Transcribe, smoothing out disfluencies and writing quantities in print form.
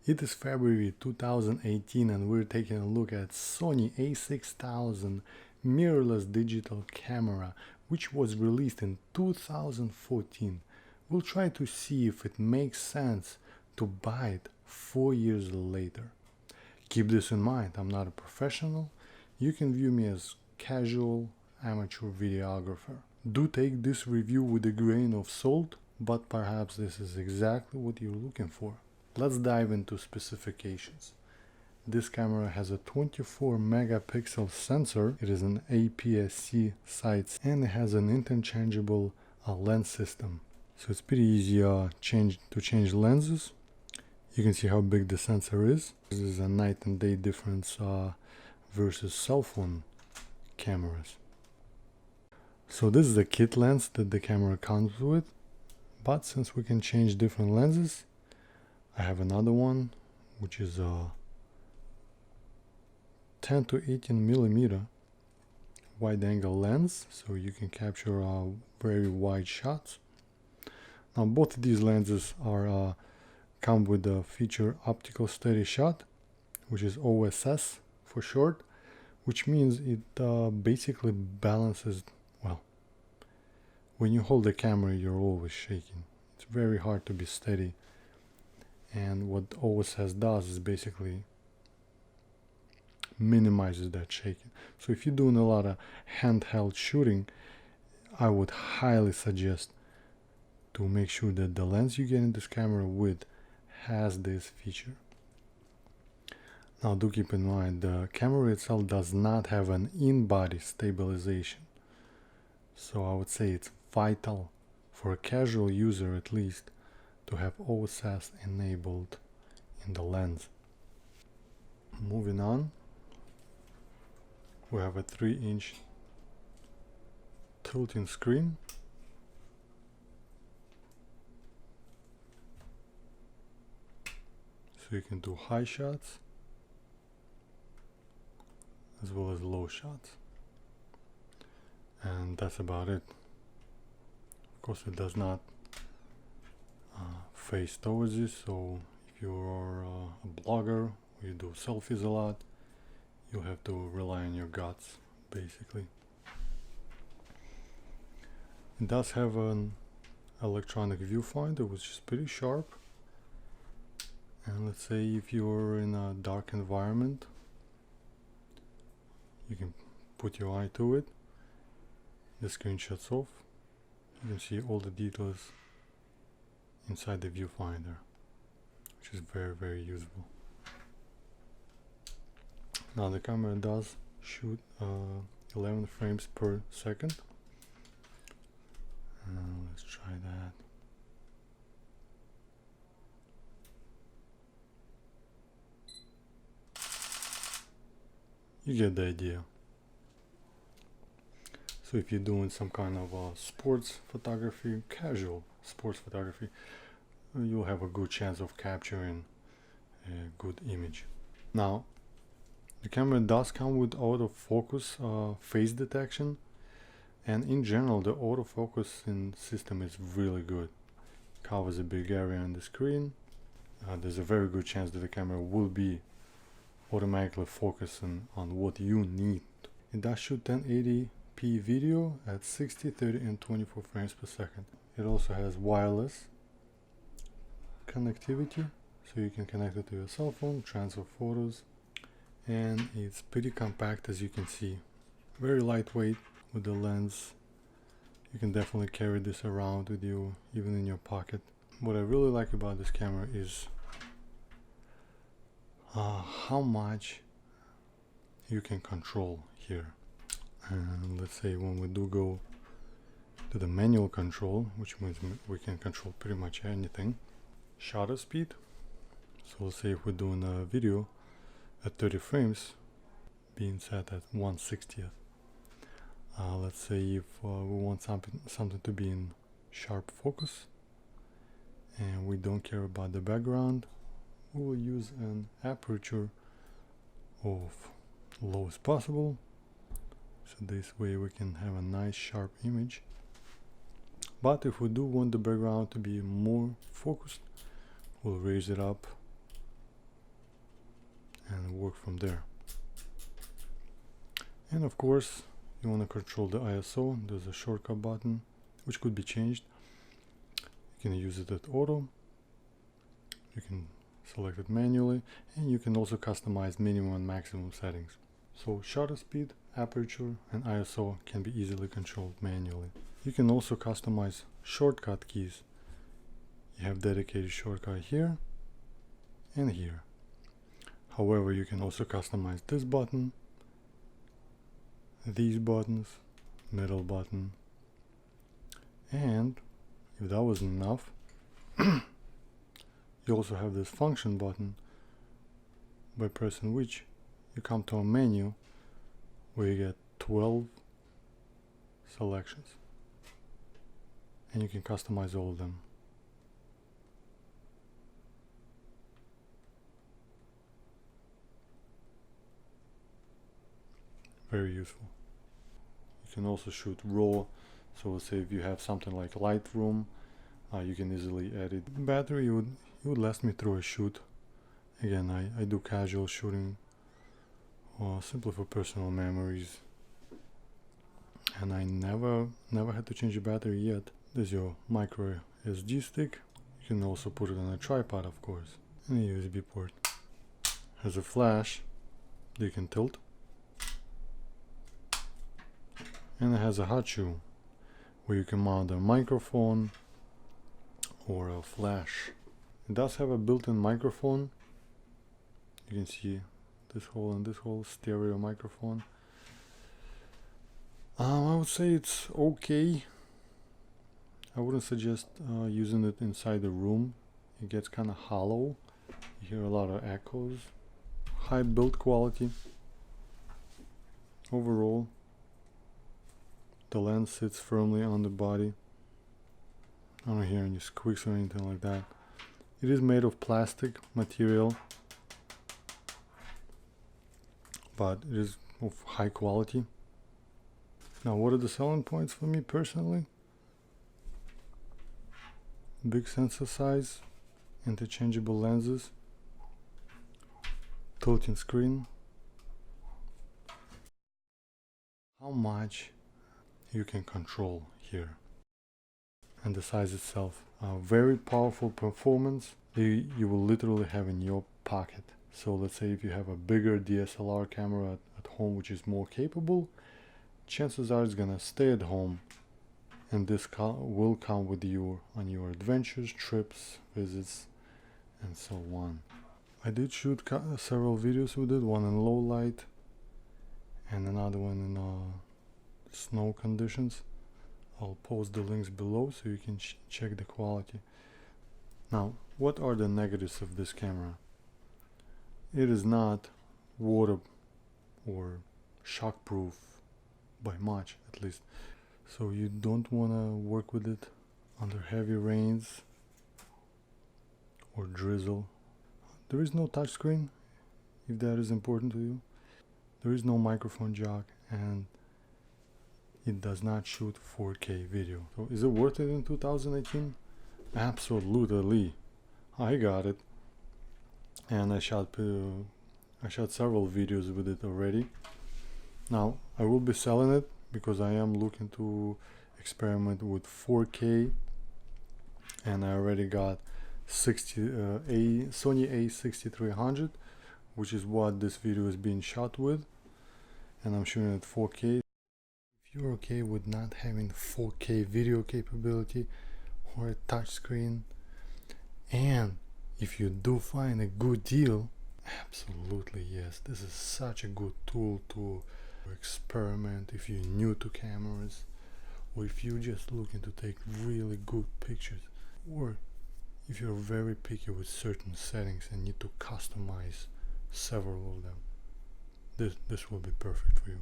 It is February 2018 and we're taking a look at Sony A6000 mirrorless digital camera, which was released in 2014. We'll try to see if it makes sense to buy it 4 years later. Keep this in mind, I'm not a professional. You can view me as casual amateur videographer. Do take this review with a grain of salt, but perhaps this is exactly what you're looking for. Let's dive into specifications. This camera has a 24 megapixel sensor, it is an aps-c size, and it has an interchangeable lens system. So it's pretty easy to change lenses. You can see how big the sensor is. This is a night and day difference versus cell phone cameras. So this is the kit lens that the camera comes with, but since we can change different lenses, I have another one which is a 10 to 18 millimeter wide angle lens, so you can capture very wide shots. Now both of these lenses are come with the feature Optical Steadyshot, which is OSS for short, which means it basically balances, well, when you hold the camera you're always shaking. It's very hard to be steady, and what OSS does is basically minimizes that shaking. So if you're doing a lot of handheld shooting, I would highly suggest to make sure that the lens you get in this camera with has this feature. Now do keep in mind, the camera itself does not have an in-body stabilization. So I would say it's vital for a casual user at least to have OSS enabled in the lens. Moving on, we have a 3-inch tilting screen. So you can do high shots as well as low shots. And that's about it. Of course it does not face towards you, so if you're a blogger or you do selfies a lot, you'll have to rely on your guts basically. It does have an electronic viewfinder which is pretty sharp, and let's say if you're in a dark environment you can put your eye to it, the screen shuts off, you can see all the details inside the viewfinder, which is very useful. Now the camera does shoot 11 frames per second. Let's try that. You get the idea. So if you're doing some kind of sports photography, casual sports photography, you'll have a good chance of capturing a good image. Now the camera does come with autofocus phase detection, and in general the autofocus system is really good. It covers a big area on the screen. There's a very good chance that the camera will be automatically focusing on what you need. It does shoot 1080p video at 60, 30 and 24 frames per second. It also has wireless connectivity, so you can connect it to your cell phone, transfer photos, and it's pretty compact, as you can see. Very lightweight with the lens. You can definitely carry this around with you, even in your pocket. What I really like about this camera is how much you can control here. And let's say when we do go to the manual control, which means we can control pretty much anything. Shutter speed, so let's say if we're doing a video at 30 frames being set at 1/60th. Let's say if we want something to be in sharp focus and we don't care about the background, we will use an aperture of low as possible, so this way we can have a nice sharp image. But if we do want the background to be more focused, we'll raise it up work from there. And of course, you want to control the ISO. There's a shortcut button which could be changed. You can use it at auto, you can select it manually, and you can also customize minimum and maximum settings. So shutter speed, aperture, and ISO can be easily controlled manually. You can also customize shortcut keys. You have dedicated shortcut here and here. However, you can also customize this button, these buttons, middle button, and if that wasn't enough, you also have this function button, by pressing which you come to a menu where you get 12 selections, and you can customize all of them. Very useful. You can also shoot raw, so let's say if you have something like Lightroom, you can easily edit. The battery would last me through a shoot. Again, I do casual shooting, simply for personal memories, and I never had to change the battery yet. There's your micro SD stick. You can also put it on a tripod, of course, and a USB port. Has a flash that you can tilt, and it has a hot shoe where you can mount a microphone or a flash. It does have a built-in microphone. You can see this hole and this hole, stereo microphone. I would say it's okay. I wouldn't suggest using it inside the room. It gets kind of hollow. You hear a lot of echoes. High build quality. Overall, the lens sits firmly on the body. I don't hear any squeaks or anything like that. It is made of plastic material, but it is of high quality. Now, what are the selling points for me personally? Big sensor size, interchangeable lenses, tilting screen, how much you can control here, and the size itself. Very powerful performance you will literally have in your pocket. So let's say if you have a bigger DSLR camera at home which is more capable, chances are it's gonna stay at home, and this will come with you on your adventures, trips, visits, and so on. I did shoot several videos with it, one in low light and another one in snow conditions. I'll post the links below so you can check the quality. Now, what are the negatives of this camera? It is not water or shockproof by much, at least. So you don't want to work with it under heavy rains or drizzle. There is no touchscreen, if that is important to you. There is no microphone jack, and it does not shoot 4K video. So is it worth it in 2018? Absolutely. I got it, and I shot several videos with it already. Now I will be selling it because I am looking to experiment with 4K, and I already got a Sony A6300, which is what this video is being shot with, and I'm shooting at 4K. If you're okay with not having 4K video capability or a touchscreen, and if you do find a good deal, absolutely yes, this is such a good tool to experiment if you're new to cameras, or if you're just looking to take really good pictures, or if you're very picky with certain settings and need to customize several of them. This will be perfect for you.